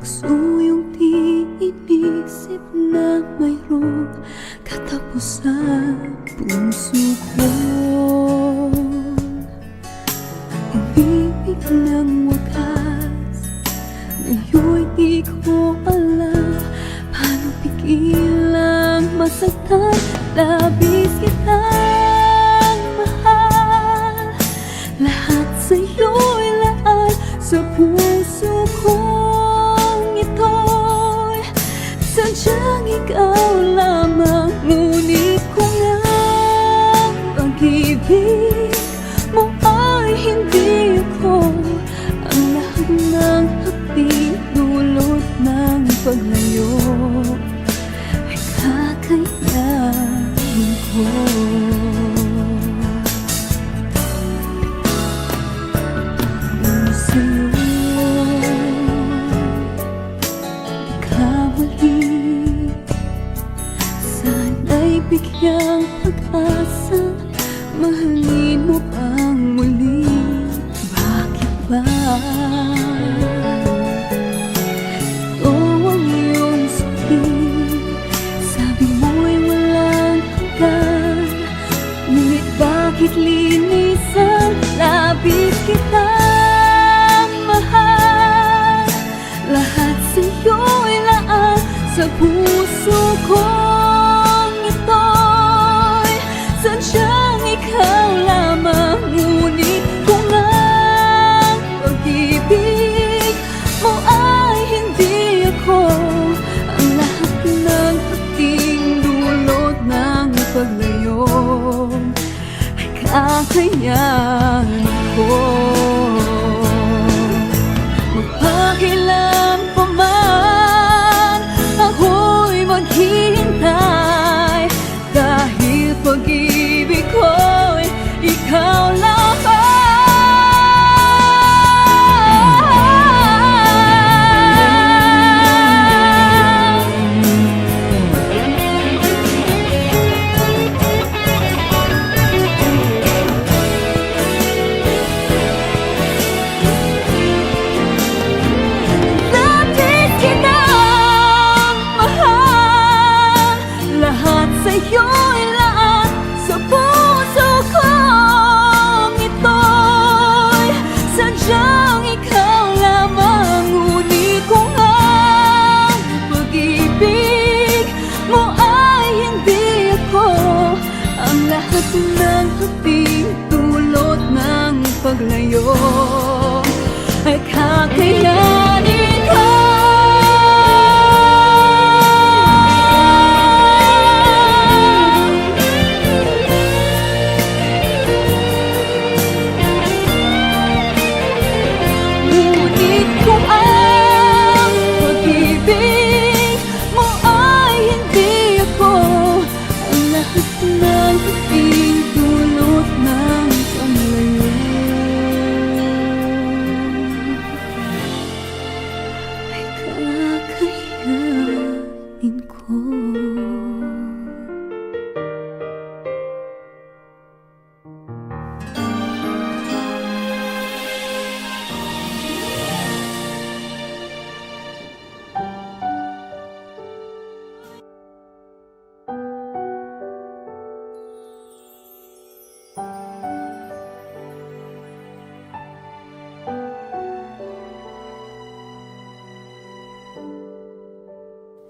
Puso yung di inisip na mayroong katapusan. Puso ko umibig ng wakas. Ngayon'y di ko alam paano pigilang masaktan. Labis kitang mahal, lahat sa'yo'y laan sa puso kong ito'y sadyang ikaw lamang. Ngunit kung ang pag-ibig mo ay hindi ako, ang lahat ng hapdi dulot ng paglayo ay kakayanin ko. Kung sa'yo ikawali, sana'y bigyang pag-asa, mahalin mo pang muli. Bakit ba ito ang iyong sabihin? Sabi mo'y walang hanggan, ngunit bakit linisan? Labis kitang mahal, lahat sa'yo'y laan sa puso kong ito'y sadyang ikaw lamang. Ngunit kung ang pag-ibig mo ay hindi ako, ang lahat ng hapding dulot ng paglayo ay kakayanin ko. Magpakailan pa man ako'y maghihintay, dahil pag-ibig ko'y ikaw lamang. Labis kitang mahal, lahat sa'yo'y laan sa puso kong ito'y sadyang ikaw lamang. Ngunit kung ang pag-ibig mo ay hindi ako, ang lahat ng hapding dulot ng paglayo ay kakayanin ko. Ngunit kung ang pag-ibig mo ay hindi ako, ang lahat ng hapding dulot ng paglayo ay kakayanin ko.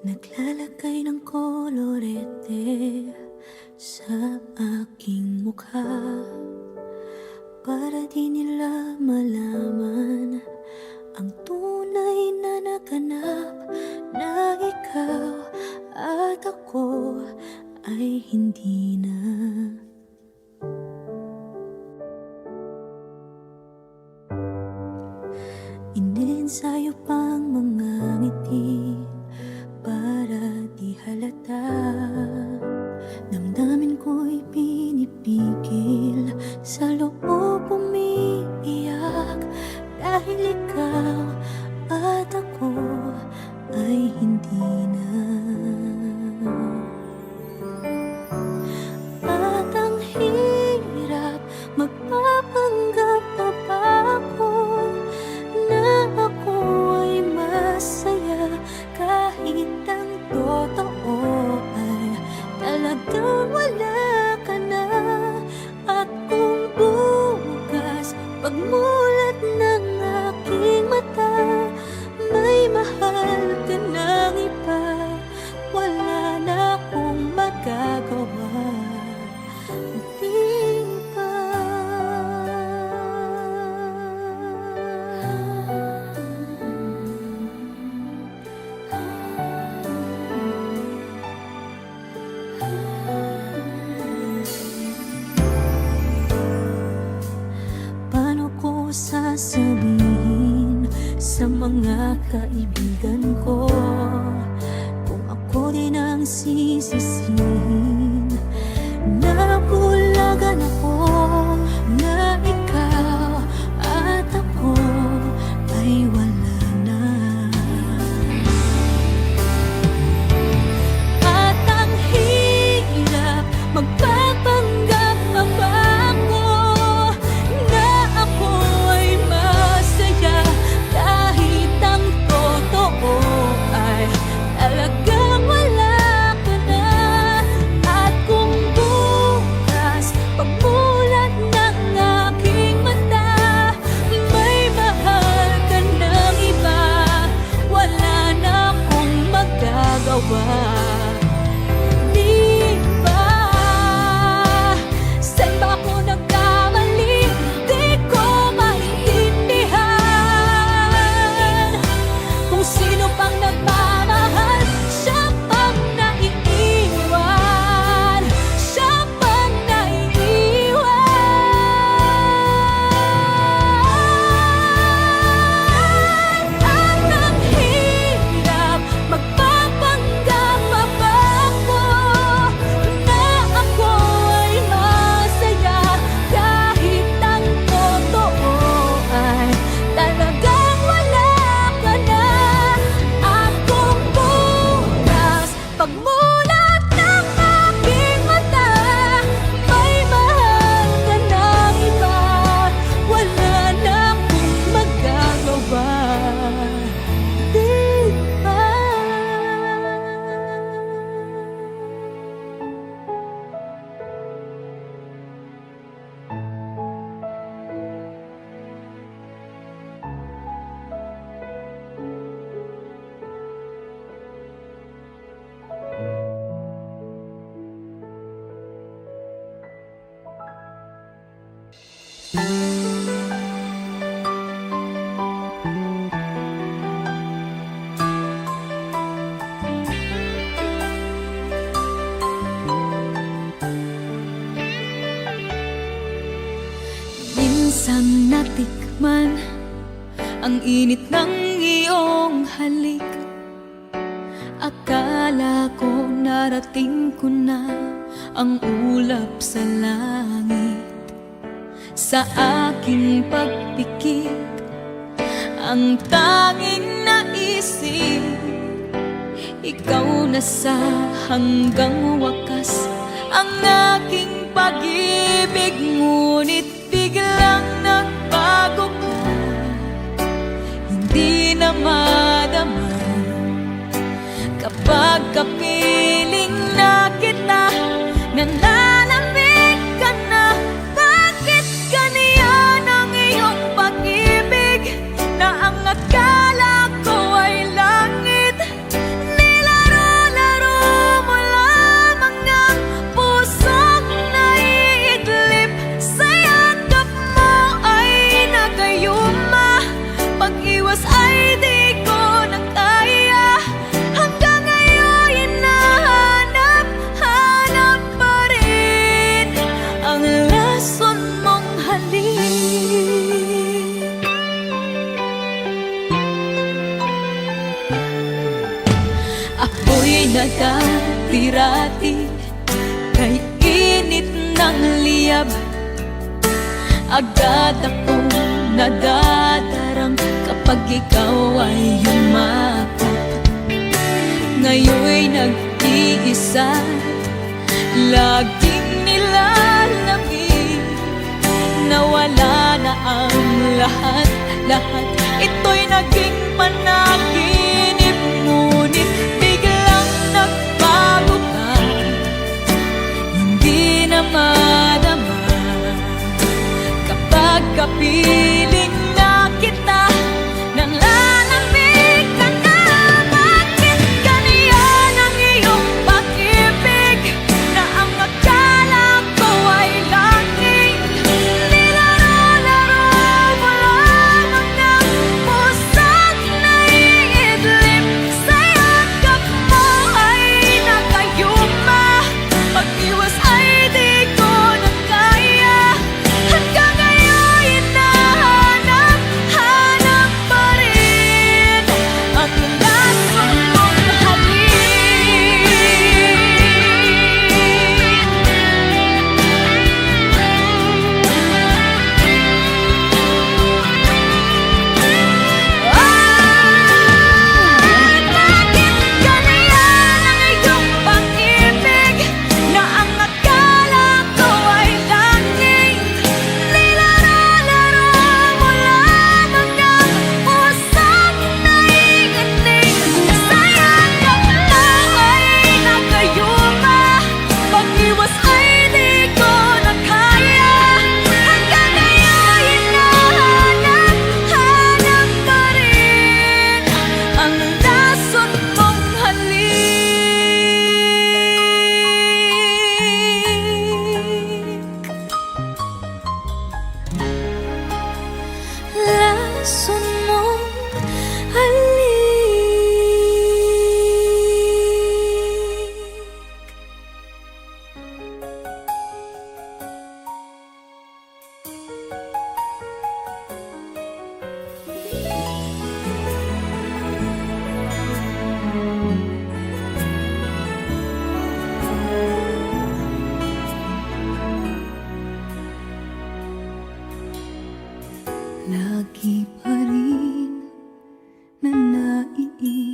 Naglalagay ng kolorete sa aking mukha para di nila malaman ang tunay na naganap, na ikaw at ako ay hindi na. Inensayo pang mga ngiti para di halata, damdamin ko'y pinipigil, sa loob umiiyak, dahil ikaw at ako ay hindi na. At ang hirap magpapanggap pa ba ako na ako ay masaya. kaibigan ko. Kung ako din ang sisisihin, nabulagan ako na ikaw at ako ay wala na. At ang hirap magpapanggap pa ba ako na ako ay masaya, kahit ang totoo ay talagang wala ka na. At kung bukas pagmulat ng aking mata, may mahal ka ng iba, wala na akong magagawa. Di ba? Saan ba ako nagkamali? Di ko maintindihan. Kung sino pang nagmamahal, siya pang naiiwan, siya pang naiiwan. At ang hirap magpapanggap pa ba ako na ako ay masaya, kahit ang totoo ay talagang wala ka na. At kung bukas pagmulat ng aking mata, may mahal ka ng iba, wala na akong magagawa. Di ba? Minsang natikman ang init ng iyong halik. Akala ko narating ko na ang ulap sa langit. Sa aking pagpikit, ang tanging naisip, ikaw na sa hanggang wakas ang aking pag-ibig. Ngunit biglang nagbago ka, hindi na madama kapag kapiling na kita, nananamig ka na. Bakit ganyan ang iyong pag-ibig, na ang akala ko ay langit? Nilaro-laro mo lamang ang pusong naiidlip. Sa yakap mo ay nagayuma, pag-iwas ay di ko na kaya. Hanggang ngayon hinahanap-hanap pa rin ang lason mong halik. Ako'y nagkatirati kay init ng liyab. Agad akong nadadarang kapag ikaw ay yumakap. Ngayon'y nag-iisa, laging nilalamig, nawala na ang lahat-lahat. Ito'y naging panaginip, ngunit biglang nagbago ka, hindi na madama kapag kapiling na kita, nananamig ka na. Bakit ganyan ang iyong pag-ibig, na ang akala ko ay langit? Nilaro-laro mo lamang ang pusong naiidlip.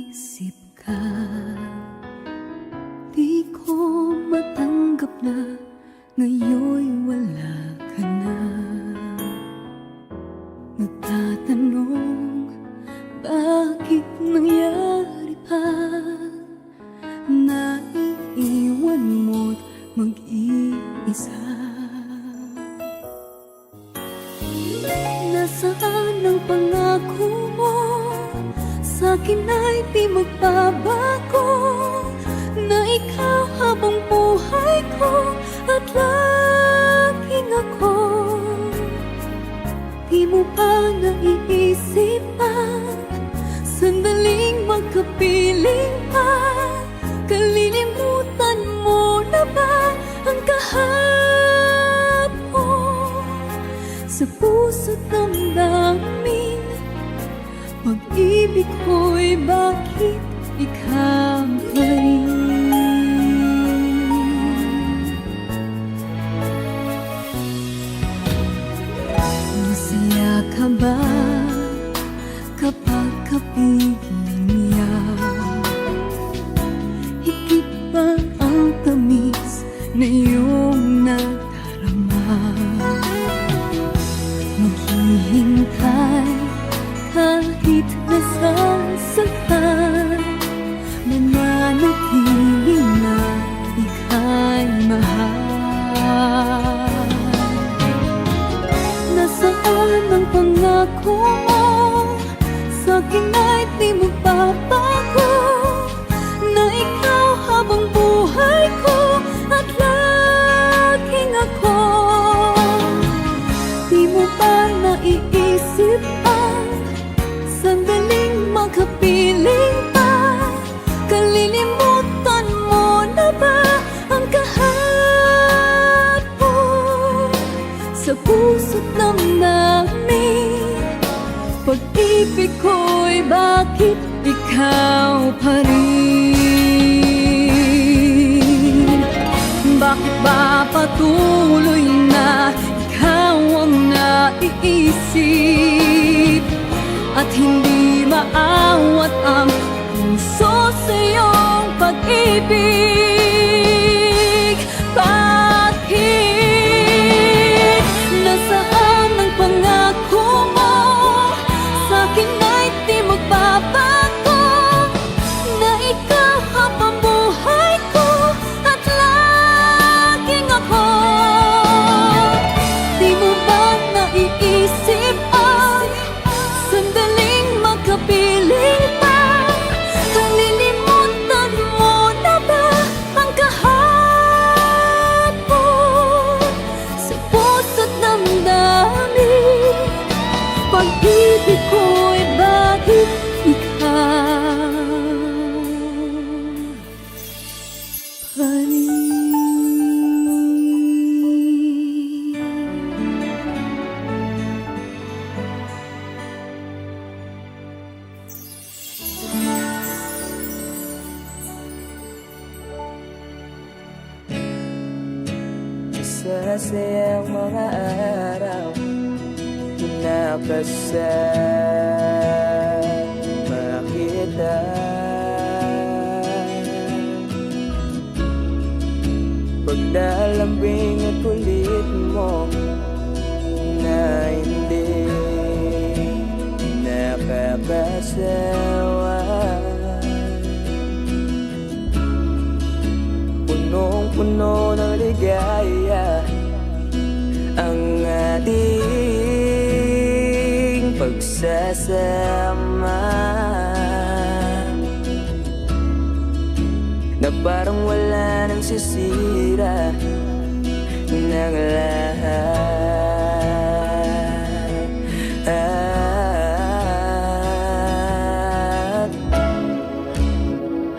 naiisip ka. Di ko matanggap na ngayon'y wala ka na. Nagtatanong, bakit nangyari pa? Naiiwan mo't mag-iisa. Nasaan ang pangako mo? Sa'kin ay di magbabago, na ikaw habang buhay ko at laging ako. Di mo ba naiisip pa? Sandaling magkapiling pa. Kalilimutan mo na ba ang kahapon? Sa puso't damdamin, pag-ibig ko'y bakit ikaw pa rin? Masaya ka ba kapag kapiling niya? Higit ba ang tamis na iyong nadarama? Maghihintay kahit nasasaktan, mananatili na ika'y mahal. Nasaan ang pangako mo? Sa'kin ay di magbabago, na ikaw habang buhay ko at laging ako. Di mo ba naiisip ang sandaling makapiling pa? Kalilimutan mo na ba ang kahapon? Sa puso't damdamin, pag-ibig ko'y bakit ikaw pa rin? Bakit ba patuloy na ikaw ang naiisip at hindi maawat ang puso sa iyong pag-ibig? Bakit? Nasaan ang pangako mo? Sa'kin ay di magbabago, na ikaw habang buhay ko at laging ako. Di mo ba naiisip ang sandaling magkapiling pa? Kalilimutan mo na ba ang kahapon? Sa puso't damdamin, pag-ibig ko'y bakit ikaw pa rin? Masasayang mga araw nakasama kita. Paglalambing at kulit mo na hindi nakakasawa. Punong-puno ng ligaya ang ating pagsasama, na parang wala nang sisira ng lahat.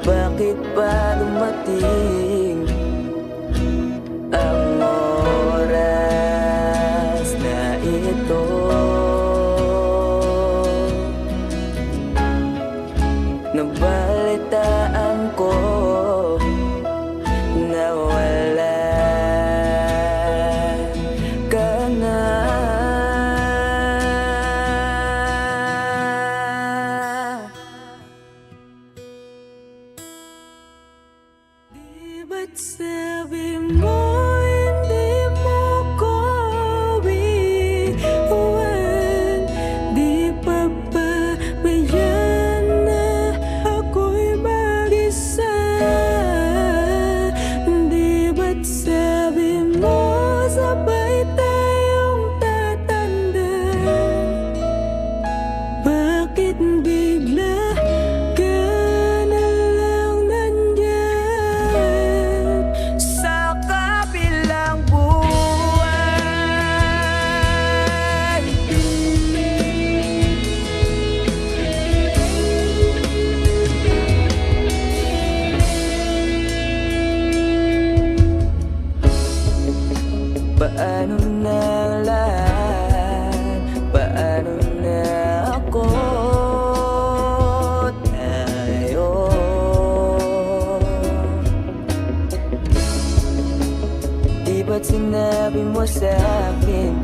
Bakit ba dumating ang oras na ito? Nabalitaan ko na wala ka na. ba't sabi mo hindi mo ko iwan? Di pa ba bayan na ako'y mag-isa? Di ba't sabi mo sabay tayong tatanda? Bakit bigla ka na lang nandyan sa kabilang buwan? Paano na lahat? Paano na ako? Tayo Di ba't sinabi mo sa'kin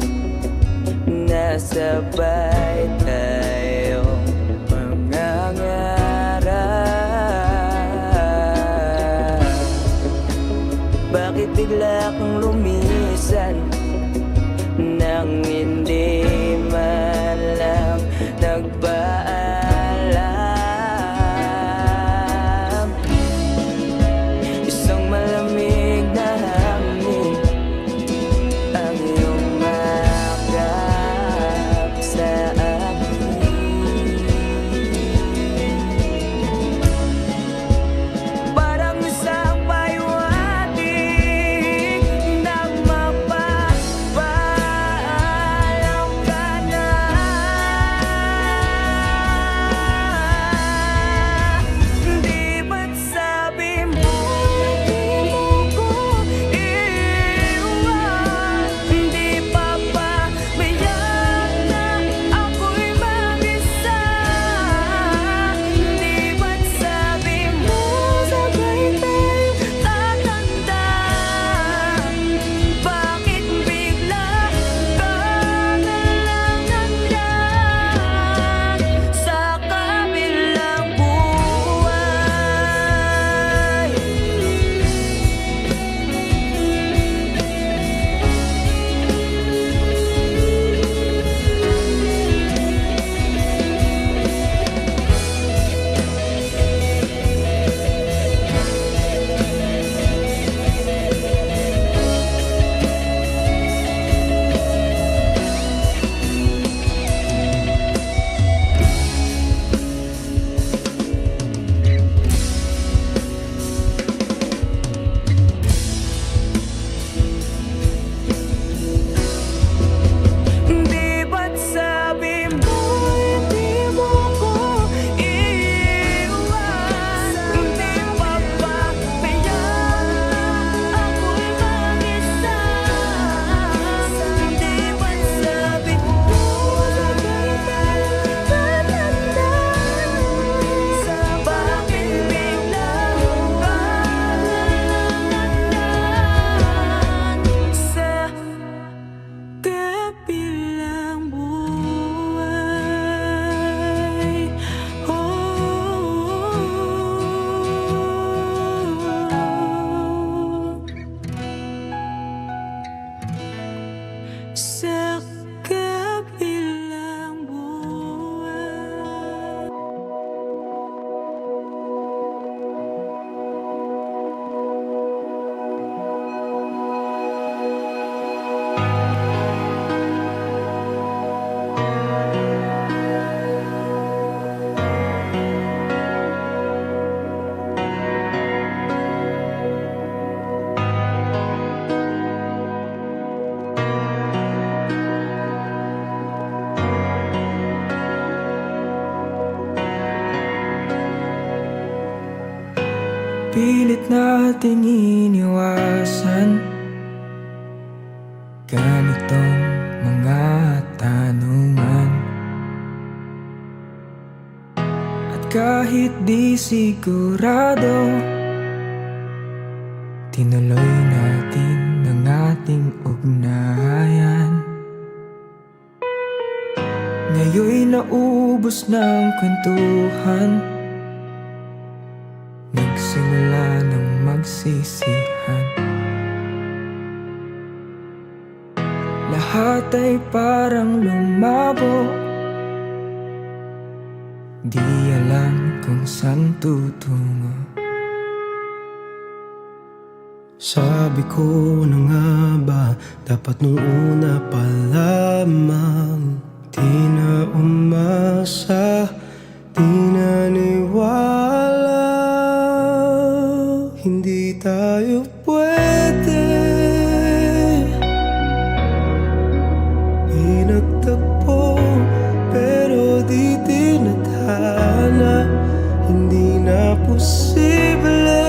na sabay tayong mangangarap? Bakit bigla kang lumisan nang hindi man lang nagpaalam? Isang malamig na hangin ang iyong makap sa akin. Parang isang paywating nang mapapaalam ka na. Di ba't sabi mo hindi mo ko iwan? Di pa ba bayan na ako'y mag-isa? Di ba't sabi mo sabay tayong tatanda? Bakit bigla ka na lang nandyan sa kabilang buwan? Di ba't sabi mo hindi mo ko iwan? Di pa ba bayan ako'y mag-isa? Di ba't sabi mo sabay tayong tatanda? Bakit bigla ka na lang nandyan sa kabilang buhay? Sa kabilang buhay. Pilit nating iniwasan ganitong mga tanungan. At kahit di sigurado, tinuloy natin ang ating ugnayan. Ngayon'y naubos ng kwentuhan, nagsimula ng pinagsisihan. Lahat ay parang lumabo, di alam kung saan tutungo. Sabi ko na nga ba, dapat nung una pa lamang di na umasa, di naniwala. Hindi tayo pwede, pinagtagpo pero di tinadhana. Hindi na posible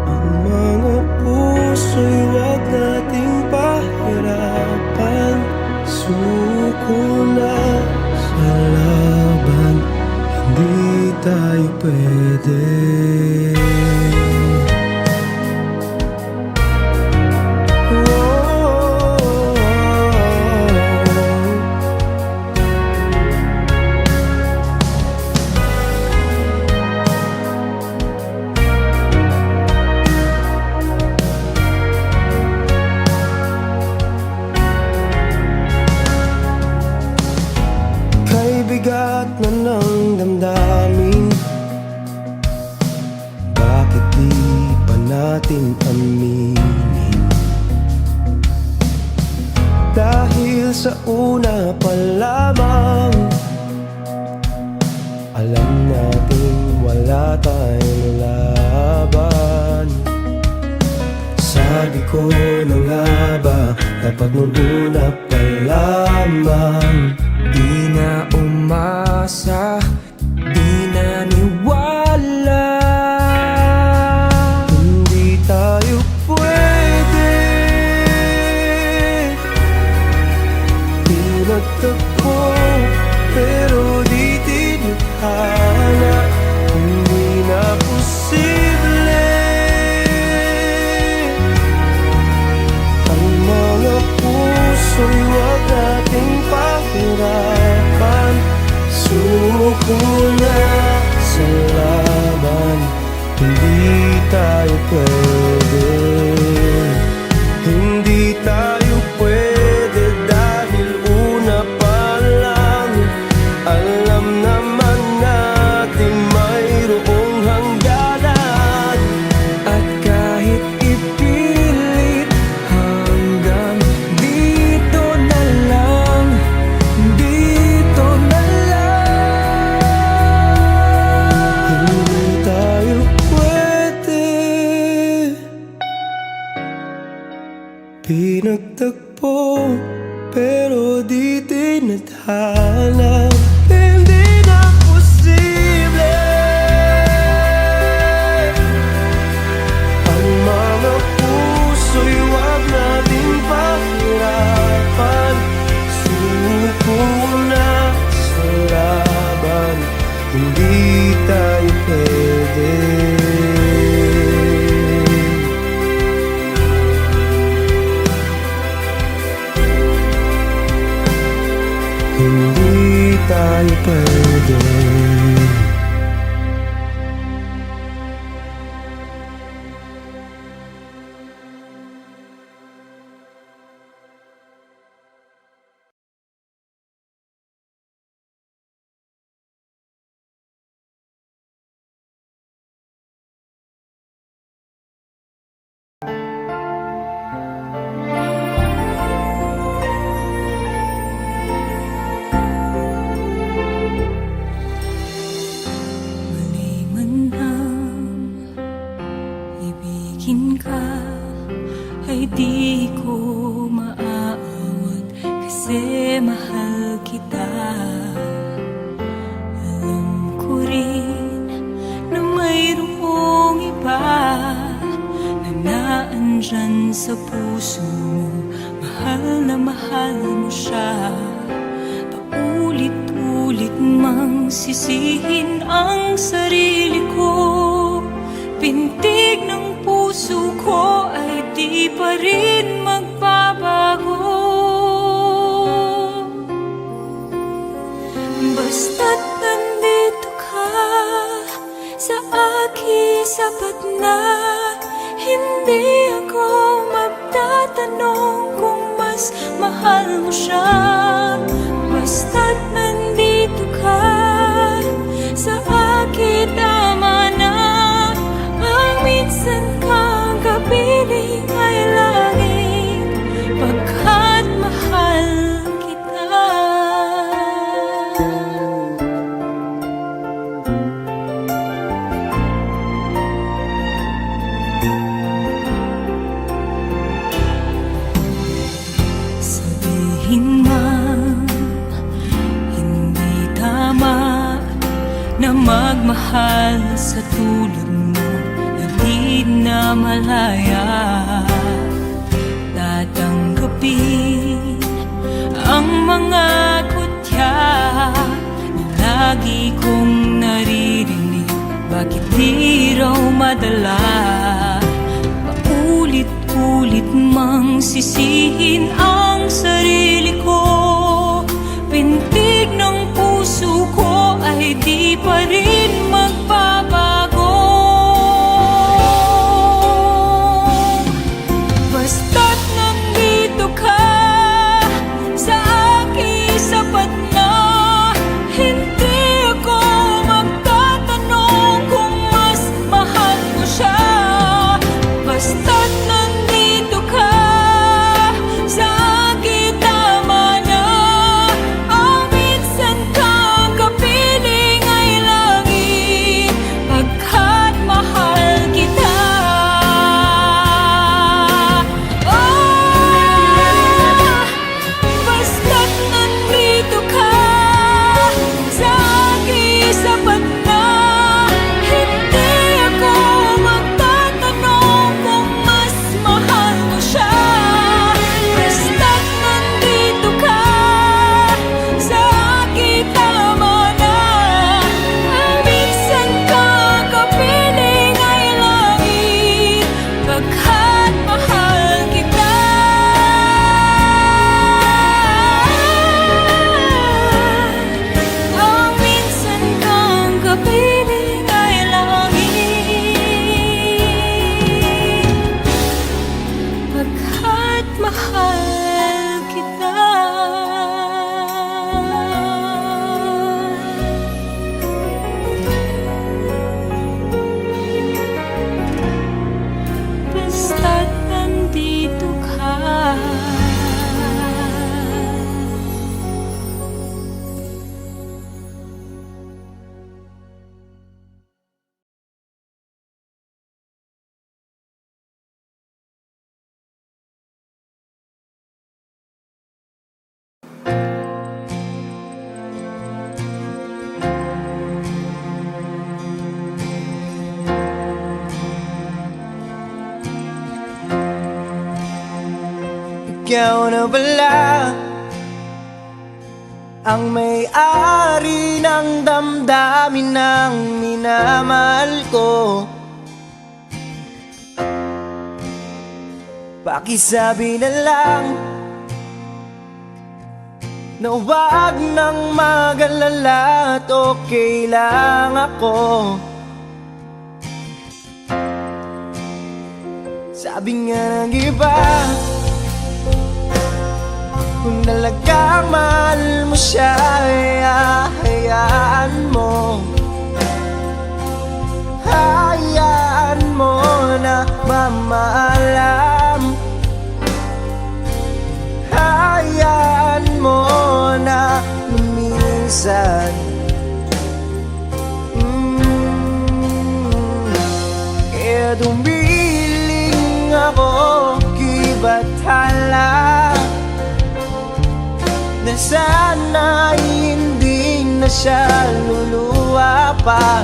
ang mga puso'y wag nating pahirapan. Suko na sa laban, hindi tayo pwede. Bigat na ng damdamin, bakit di pa natin aminin? Dahil sa una pa lamang, alam natin wala tayong laban. Sabi ko na nga ba, dapat nung una pa lamang Di na umasa, di naniwala. Hindi tayo pwede, pinagtagpo pero di tinadhana. Hindi na posible ang mga puso'y wag nating pahirapan. Suko na sa laban, hindi tayo pwede. Hindi tayo pwede dahil una pa lang alam naman natin mayroong hangganan. At kahit ipilit hanggang dito na lang, dito na lang. Hindi tayo pwede, pinagtagpo pero di tinadhana. Hindi na posible ang mga puso'y wag nating pahirapan. Suko na sa laban, hindi tayo pwede. Hindi tayo pwede. Mali man ang ibigin ka, ay di ko maaawat kasi mahal kita. Alam ko rin na mayroong iba na naandyan sa puso mo. Mahal mo siya. Paulit-ulit mang sisihin ang sarili ko. Pintig ng puso ko ay di pa rin magbabago. Basta't nandito ka sa sapat na. Hindi ako magtatanong kung mas mahal mo siya. Basta't nandito ka sa akin, tama na. Ang minsan kang kapiling ay langit, pagkat mahal kita. Sabihin man hindi tama na magmahal sa tulad mo, na di na malaya. Tatanggapin ang mga kutya na lagi kong naririnig. Bakit di raw madala? Paulit-ulit mang sisihin ang sarili ko. Pintig ng puso ko ay di pa rin magbabago. Basta't nandito ka sa akin, sapat na. Hindi ako magtatanong kung mas mahal mo siya. Basta't nandito ka sa akin, tama na. Ang minsan kang kapiling ay langit, pagkat mahal kita. Basta't nandito ka sa akin, sapat na. Hindi ako magtatanong kung mas mahal mo siya. Basta't nandito ka sa akin, tama na. Ang minsan kang kapiling ay langit, pagkat mahal kita. Ang minsan kang kapiling ay langit, pagkat mahal kita. Basta't nandito ka. Ikaw na pala ang may-ari ng damdamin ng minamahal ko. Pakisabi na lang na wag nang mag-alala at okay lang ako. Sabi nga ng iba, kung talagang mahal mo siya, ay hayaan mo. Hayaan mo na mamaalam. Hayaan mo na lumisan. Kaya dumiling ako kay bathala, na sana hindi na siya luluwa pa,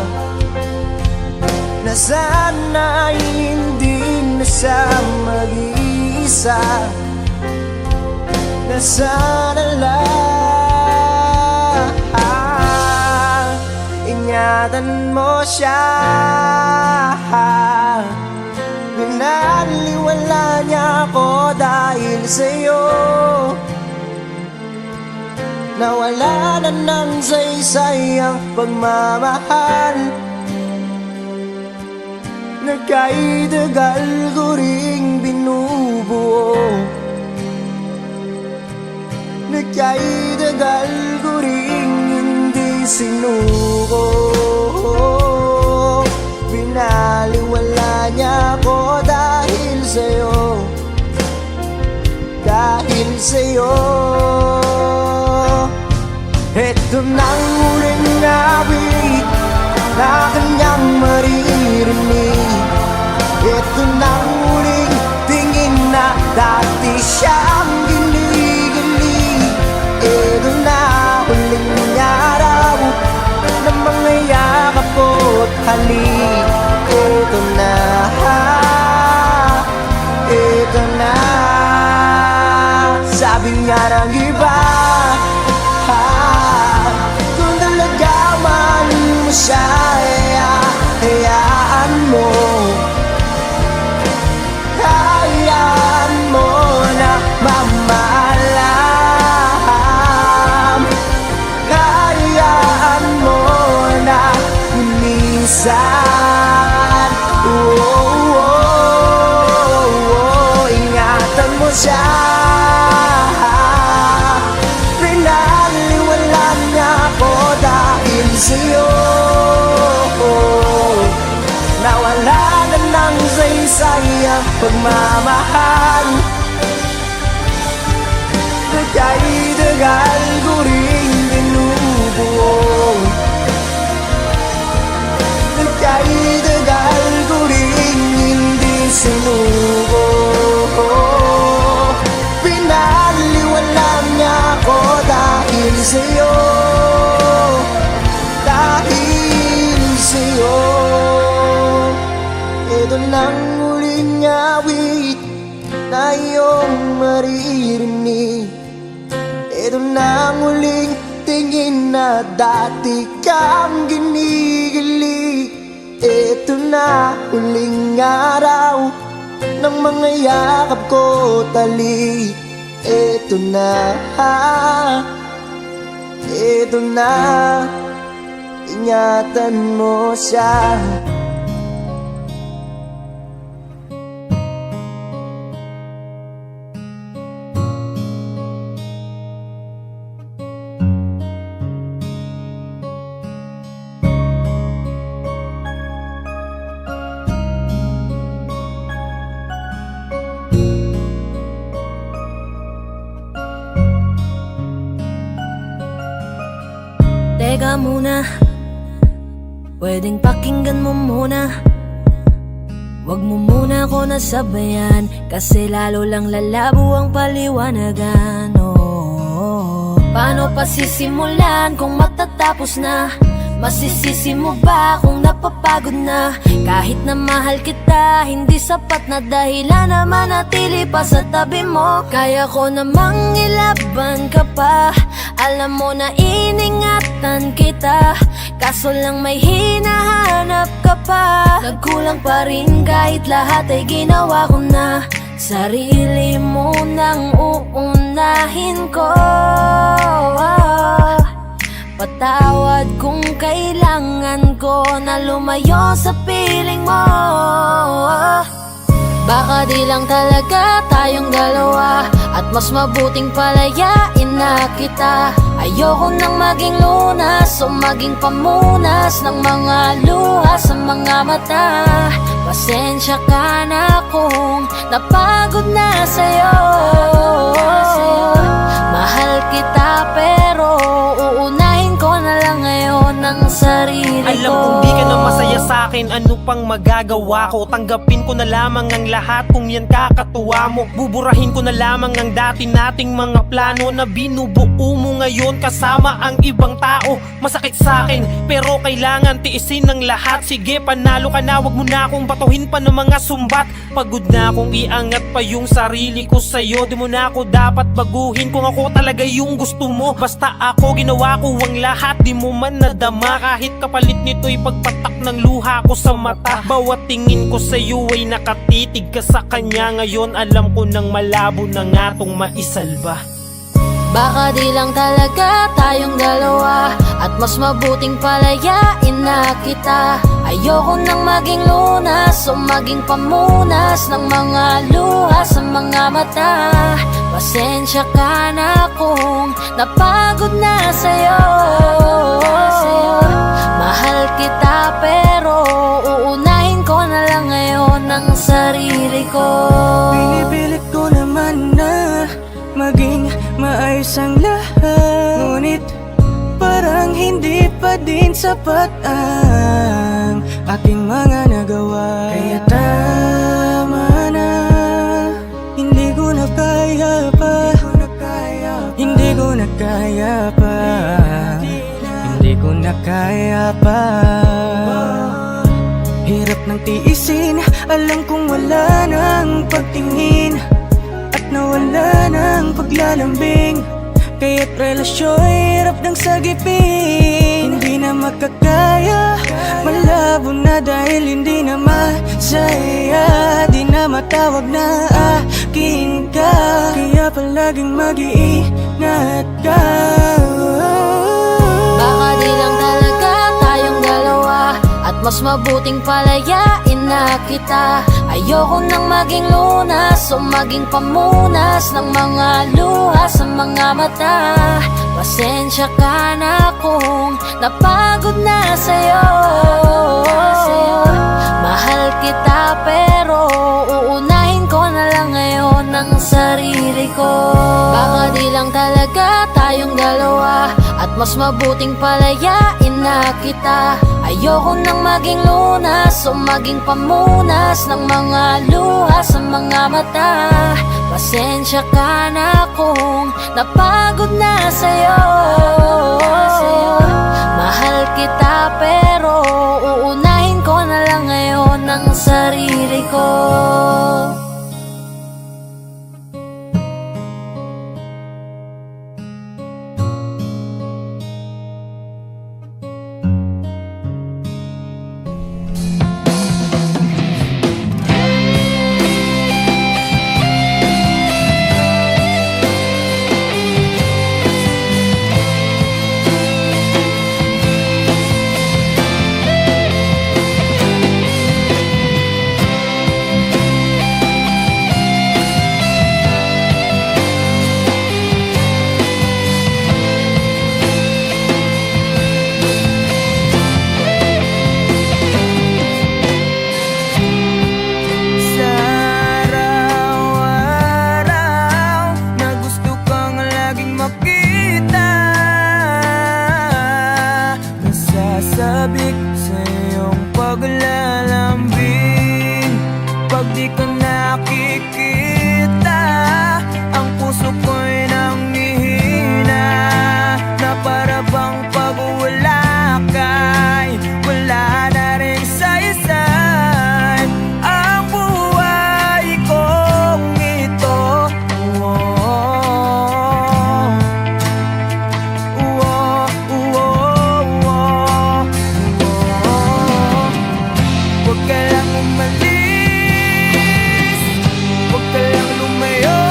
na sana hindi na siya mag-iisa, na sana lang ingatan mo siya. Pinaliwala niya ako dahil sa'yo, nawala na ng saysay ang pagmamahal. Nagkaidagal ko ring binubuo, nagkaidagal ko ring hindi sinuko. Binaliwala niya ako dahil sa'yo, dahil sa'yo. Ito nang huling awit na kanyang maririnig. Ito nang huling tingin na dati siyang ginigilig. Ito na huling araw na mga yakap ko't halik. Ito na, ito na. Sabi nga ng iba, kung talaga mahal mo siya, hayaan mo, hayaan mo na mamahalan. Hayaan mo na minsan, ingatan mo siya. Pinaliwala niya ako dahil sa'yo. Nawala na ng saysay ang pagmamahal. Nagkaidagal ko ring binubuo, nagkaidagal ko ring hindi sinuko. Pinaliwala niya ako dahil sa'yo, dahil sa'yo. Ito nang huling awit na iyong maririnig. Ito nang huling tingin na dati kang ginigilig. Ito na huling araw ng mga yakap ko talik. Ito na, ito na, ingatan mo siya. Teka muna, pwedeng pakinggan mo muna. Wag mo muna ako nasabayan, kasi lalo lang lalabo ang paliwanagan. Paano pa sisimulan kung matatapos na? Masisisi mo ba kung napapagod na? Kahit na mahal kita, hindi sapat na dahilan na manatili pa sa tabi mo. Kaya ko namang ilaban ka pa, alam mo na iningatan kita, kaso lang may hinahanap ka pa. Nagkulang pa rin kahit lahat ay ginawa ko na. Sarili mo nang uunahin ko. Patawad kung kailangan ko na lumayo sa piling mo. Baka di lang talaga tayong dalawa, at mas mabuting palayain na kita. Ayoko nang maging lunas o maging pamunas ng mga luha sa mga mata. Pasensya ka na kung napagod na sa'yo. Mahal kita pero uunahin ko na lang ngayon ang sarili ko. Alam kong di ka na masaya sa'kin, ano pang magagawa ko? Tanggapin ko na lamang ang lahat kung yan kakatuwa mo. Buburahin ko na lamang ang dati nating mga plano na binubuo mo ngayon kasama ang ibang tao. Masakit sa'kin pero kailangan tiisin ng lahat. Sige, panalo ka na, wag mo na akong batuhin pa ng mga sumbat. Pagod na akong iangat pa yung sarili ko sa'yo. Di mo na ako dapat baguhin kung ako talaga yung gusto mo. Basta ako ginawa ko ang lahat, di mo man nadama. Kahit kapalit nito'y pagpatak ng luha ko sa mata. Bawat tingin ko sa'yo ay nakatitig ka sa kanya. Ngayon alam ko nang malabo na nga tong maisalba. Baka di lang talaga tayong dalawa, at mas mabuting palayain na kita. Ayoko nang maging lunas o maging pamunas ng mga luha sa mga mata. Pasensya ka na kung napagod na sa'yo. Mahal kita pero uunahin ko na lang ngayon ang sarili ko. Pinipilit ko naman na maging maayos ang lahat, ngunit parang hindi pa din sapat ang aking mga nagawa. Kaya tama na, hindi ko na kaya pa, hindi ko na kaya pa, hindi ko na kaya pa. Hirap ng tiisin, alam kong wala nang pagtingin at nawala ng paglalambing. Kaya't relasyon hirap ng sagipin. Hindi na makakaya, malabo na dahil hindi na masaya. Di na matawag na akin ka, kaya palaging mag-iingat ka. Baka di lang talaga tayong dalawa, at mas mabuting palayain na kita. Ayoko nang maging lunas o maging pamunas ng mga luha sa mga mata. Pasensya ka na kung napagod na sa'yo. Mahal kita pero uunahin ko na lang ngayon ang sarili ko. Baka di lang talaga tayong dalawa, at mas mabuting palayain na kita. Ayoko nang maging lunas o maging pamunas ng mga luha sa mga mata. Pasensya ka na kung napagod na sa'yo. Mahal kita pero uunahin ko na lang ngayon ang sarili ko. Sabik sa iyong paglalambing. Pag di ka nakikita, ang puso ko'y nanghihina, na para bang pag wala ka'y wala na rin saysay ang buhay kong ito. Huwag ka lang umalis, huwag ka lang lumayo.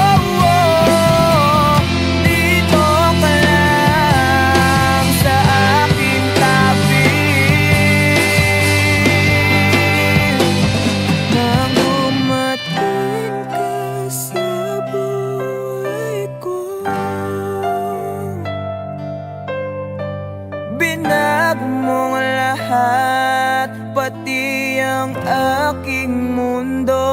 Dito ka lang sa aking tabi. Nang dumating ka sa buhay ko, binago mo ang lahat, pati ang aking mundo.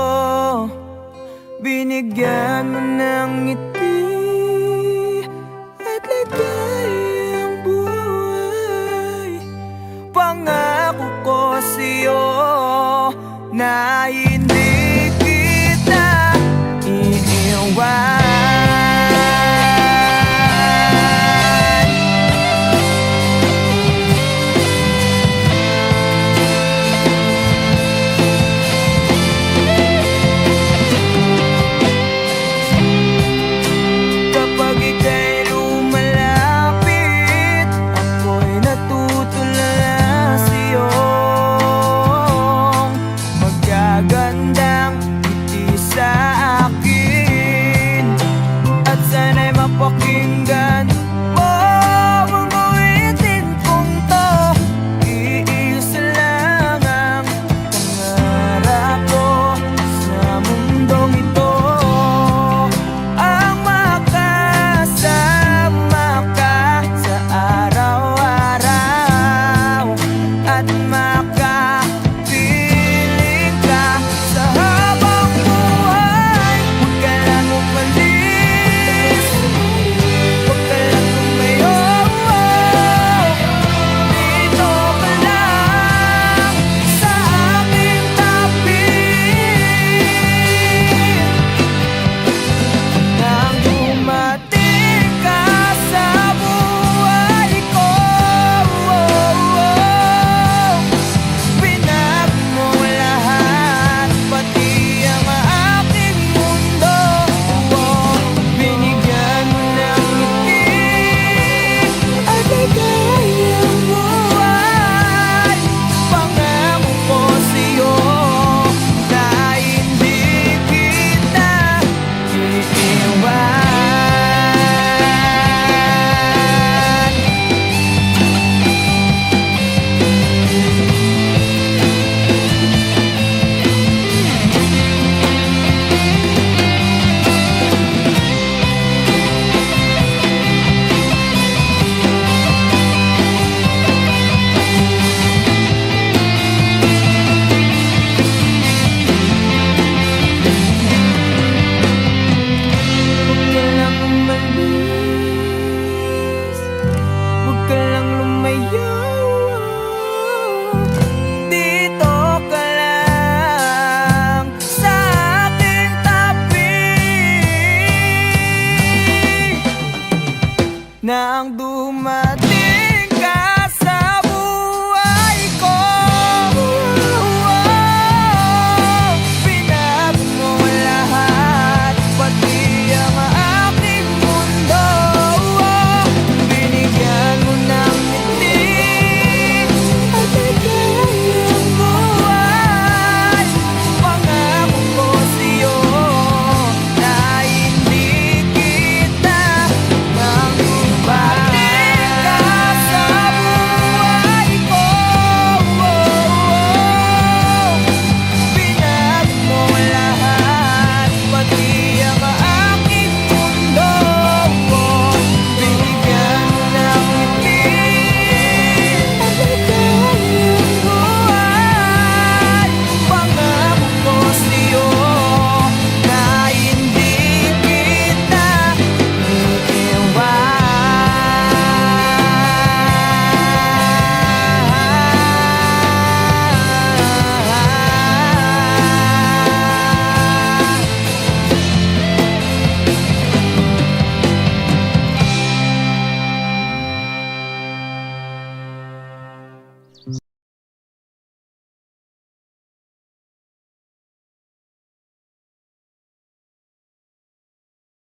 Binigyan mo ng ngiti at ligayang buhay. Pangako ko sa'yo na